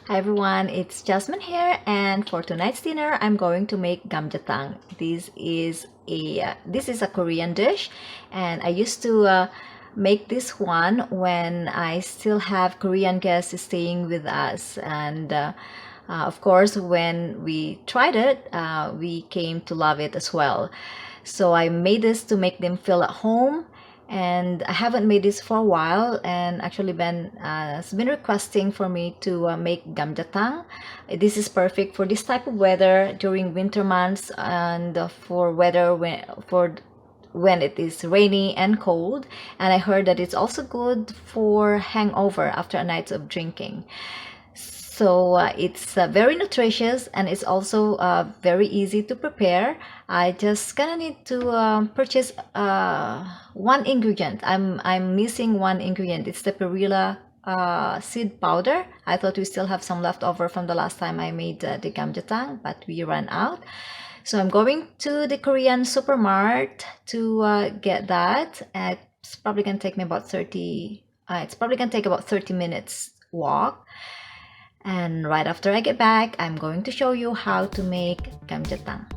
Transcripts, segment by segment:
Hi everyone, it's Jasmine here, and for tonight's dinner I'm going to make gamjatang. This is a Korean dish, and I used to make this one when I still have Korean guests staying with us, and of course when we tried it, we came to love it as well. So I made this to make them feel at home, and I haven't made this for a while, and actually Ben has been requesting for me to make gamjatang. This is perfect for this type of weather during winter months, and for weather when it is rainy and cold. And I heard that it's also good for hangover after a night of drinking. So it's very nutritious, and it's also very easy to prepare. I just kind of need to purchase one ingredient. I'm missing one ingredient. It's the perilla seed powder. I thought we still have some left over from the last time I made the gamjatang, but we ran out. So I'm going to the Korean supermart to get that. It's probably gonna take me about 30. It's probably gonna take about 30 minutes walk. And right after I get back, I'm going to show you how to make gamjatang.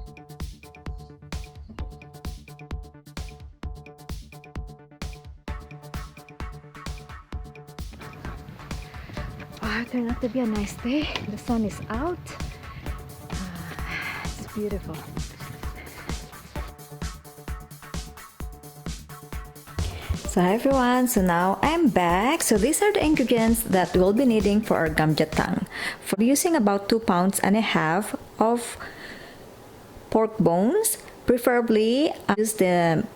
Wow, it turned out to be a nice day. The sun is out. It's beautiful. So hi everyone, so now I'm back. So these are the ingredients that we'll be needing for our gamjatang. For using about 2.5 pounds of pork bones, preferably I use the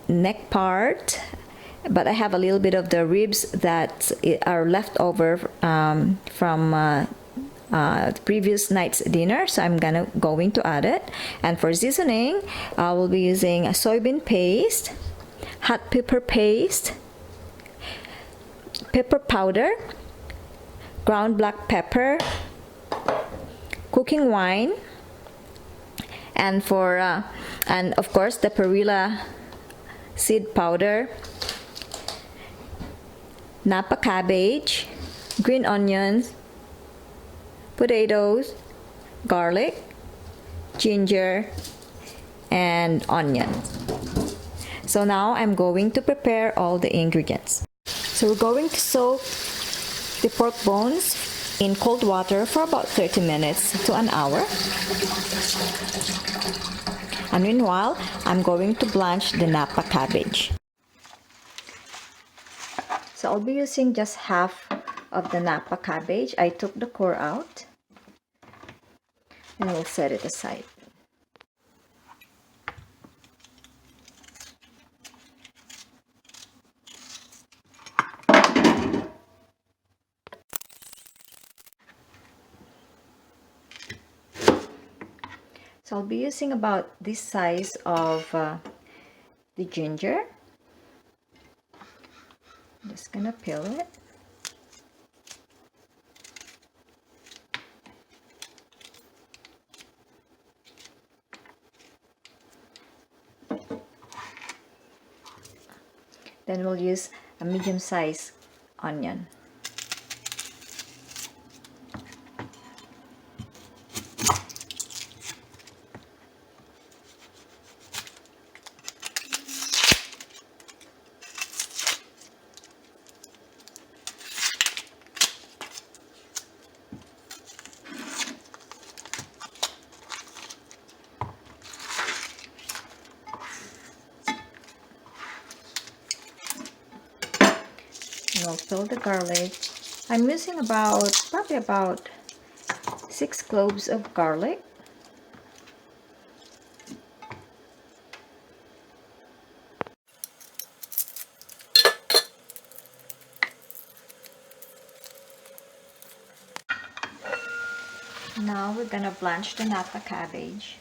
neck part, but I have a little bit of the ribs that are left over from the previous night's dinner, so I'm going to add it. And for seasoning, I will be using a soybean paste, hot pepper paste, pepper powder, ground black pepper, cooking wine, and and of course the perilla seed powder, napa cabbage, green onions, potatoes, garlic, ginger, and onions. So now I'm going to prepare all the ingredients. So we're going to soak the pork bones in cold water for about 30 minutes to an hour. And meanwhile, I'm going to blanch the napa cabbage. So I'll be using just half of the napa cabbage. I took the core out, and we'll set it aside. So I'll be using about this size of the ginger. I'm just gonna peel it. Then we'll use a medium-sized onion. And I'll fill the garlic. I'm using probably about 6 cloves of garlic. Now we're gonna blanch the napa cabbage.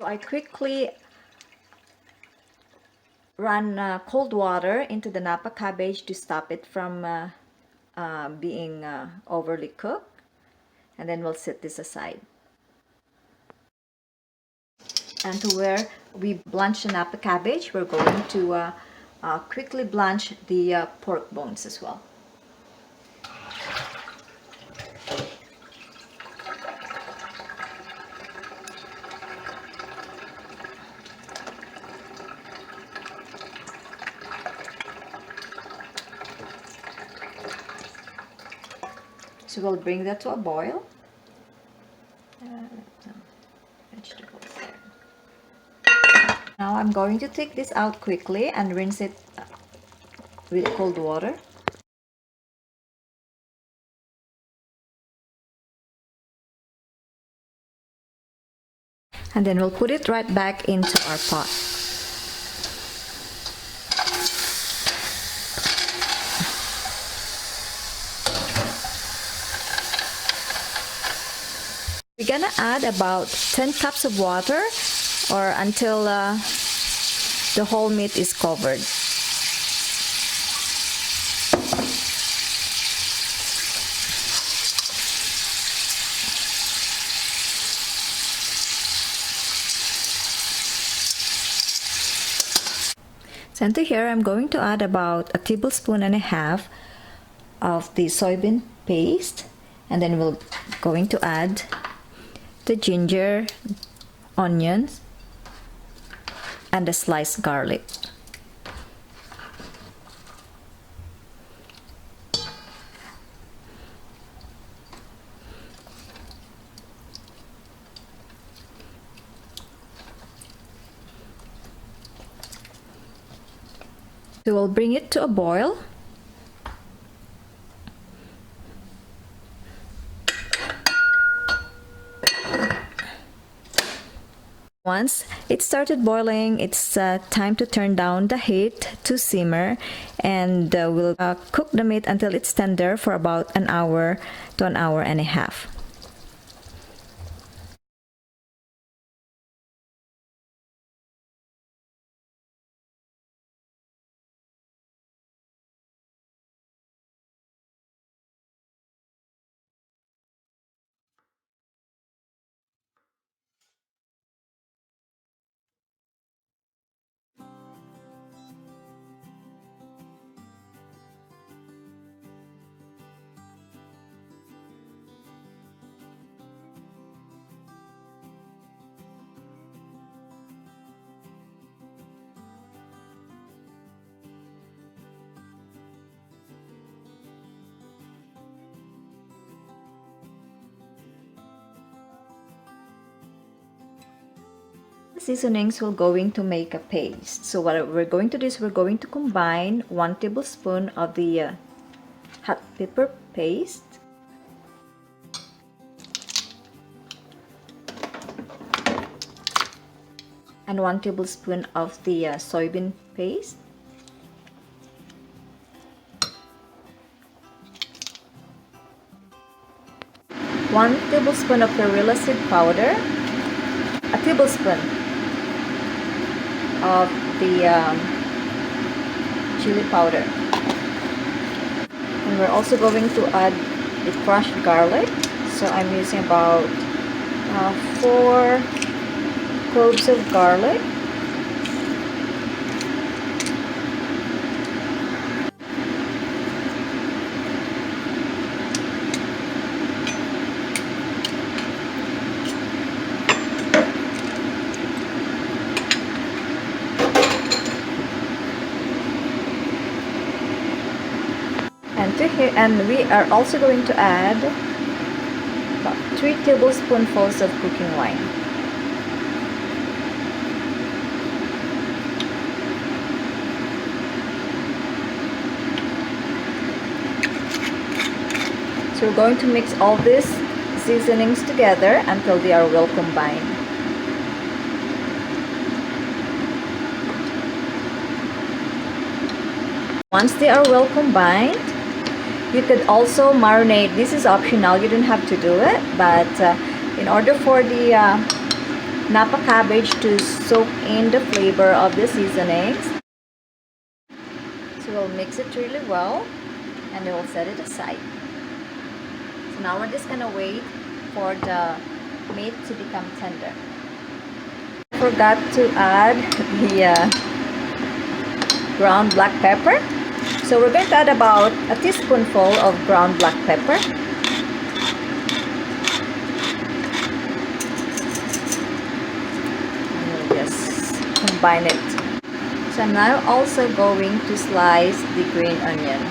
So I quickly run cold water into the napa cabbage to stop it from being overly cooked. And then we'll set this aside. And to where we blanch the napa cabbage, we're going to quickly blanch the pork bones as well. So we'll bring that to a boil. Vegetables there. Now I'm going to take this out quickly and rinse it with cold water. And then we'll put it right back into our pot. We're gonna add about 10 cups of water or until the whole meat is covered. So into here I'm going to add about 1.5 tablespoons of the soybean paste, and then we're going to add the ginger, onions, and the sliced garlic. So we'll bring it to a boil. Once it started boiling, it's time to turn down the heat to simmer, and we'll cook the meat until it's tender for about an hour to an hour and a half. Seasonings we're going to make a paste. So what we're going to do is we're going to combine 1 tablespoon of the hot pepper paste, and 1 tablespoon of the soybean paste, one tablespoon of perilla seed powder, a tablespoon of the chili powder, and we're also going to add the crushed garlic. So I'm using about 4 cloves of garlic, and we are also going to add about 3 tablespoonfuls of cooking wine. So we're going to mix all these seasonings together until they are well combined. Once they are well combined, you could also marinate. This is optional, you don't have to do it, but in order for the napa cabbage to soak in the flavor of the seasonings, so we'll mix it really well. and we will set it aside. So now we're just gonna wait for the meat to become tender. Forgot to add the ground black pepper. So we're going to add about a teaspoonful of ground black pepper. And we'll just combine it. So I'm now also going to slice the green onion.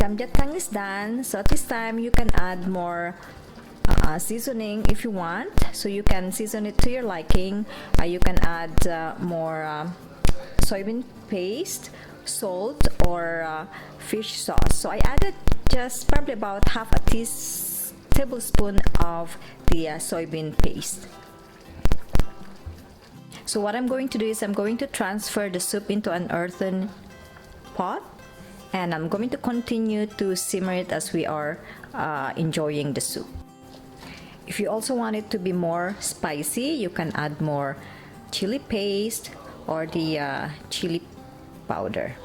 Gamjatang is done. So at this time you can add more seasoning if you want. So you can season it to your liking. You can add more soybean paste, salt, or fish sauce. So I added just probably about half a tablespoon of the soybean paste. So what I'm going to do is I'm going to transfer the soup into an earthen pot, and I'm going to continue to simmer it as we are enjoying the soup. If you also want it to be more spicy, you can add more chili paste or the chili powder.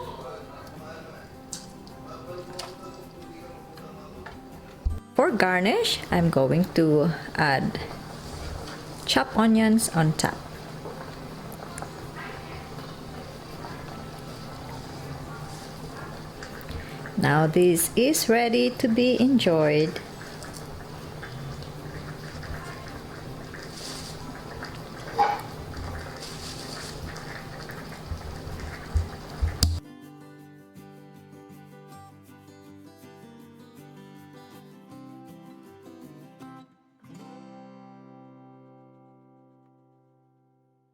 For garnish, I'm going to add chopped onions on top. Now this is ready to be enjoyed.